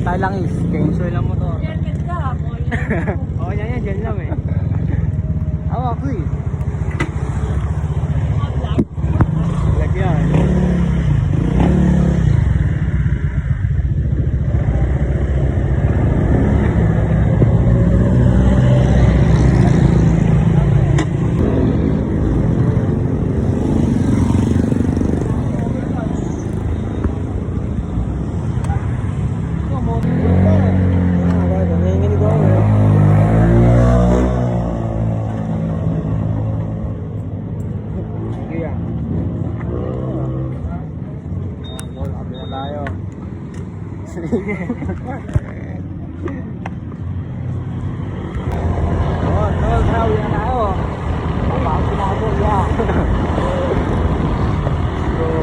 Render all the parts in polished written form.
tayo lang is. Cancel lang mo to. Oo, yan, dyan lang eh. Ako eh. Lagyan.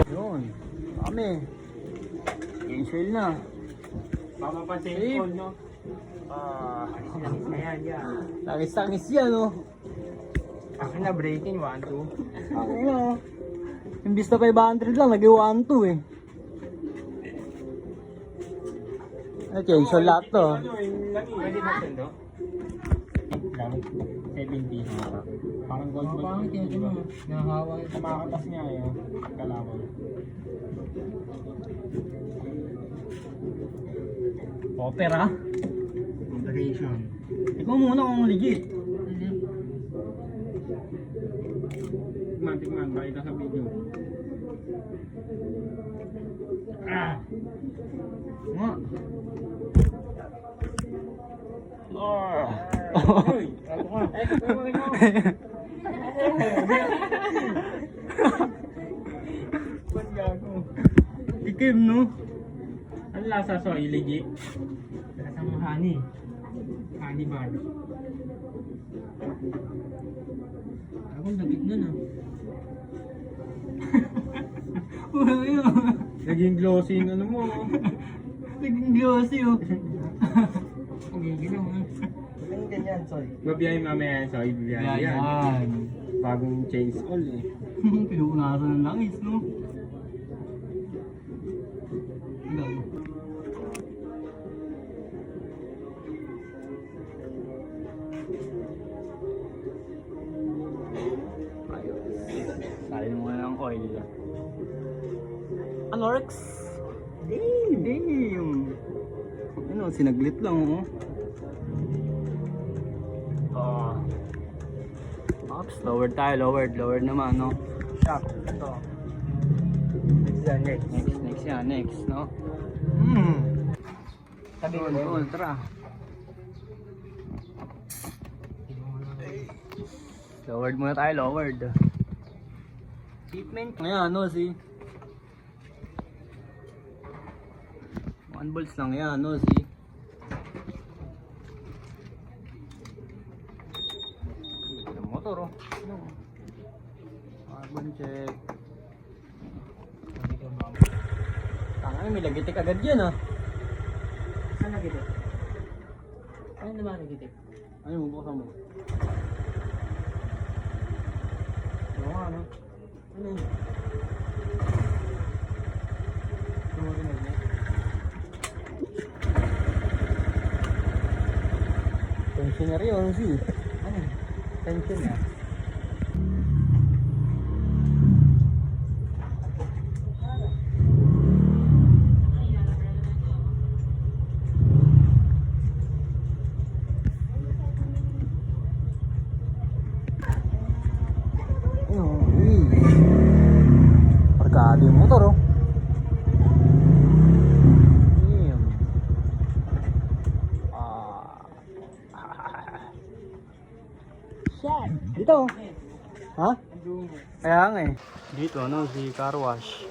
Yun. Kami. Cancel na. Papapansin Safe. ko, no? Ayan, yan. Tangis-tangis yan, oh. Akin na breaking, 1, 2. Ano? Imbis na 500 lang, nag-1, 2 eh. Ay, cancel lahat to. Pwede ba sendo? Lang, 70. Parang gold gold. Parang cancel mo. Nahahawa yun. Kumakatas niya yun. Kalaban. Opera? Moderation. Ikaw muna kung legit. Tigman, bakit sa video. Nga. Uy! Ako ka. Ba't gago? Tikim, no? Ano lasa so? Legit? Lasang honey. Honey bar. Akong dagit na na. Wala yun. Naging glossy yung ano mo. Naging glossy, oh. Pagiginaw nga. Ang ganyan, soy. Babiyahin mamaya yan, so ibibiyahin yan. Yan. Bagong change all eh. Pinuunasan ng langis, no? Hello. Sayang mo ng oil. Anorex? Damn! Ano, sinaglit lang, oh. Ops, lowered tayo, lowered naman, no? Shock. Ito. Next yan, next. Next yan, next, no? Sabi ko Doon, tara. Lowered muna tayo, lowered. Shipment. Ngayon, no, si 1 volts lang yan, no, si motor, oh. Ano? Carbon check. Tanga, may lagitik agad yan, ah. Saan nagitik? Ano naman nagitik? Ano mo, buksan mo. Oo nga, ano? Ano yun? Tumutunog niya. Tensioner yun, si. Ano? Tension na. Parkado yung motor, oh. Damn. Shit. Dito. Ha? Kaya nga eh. Dito, ano, si car wash.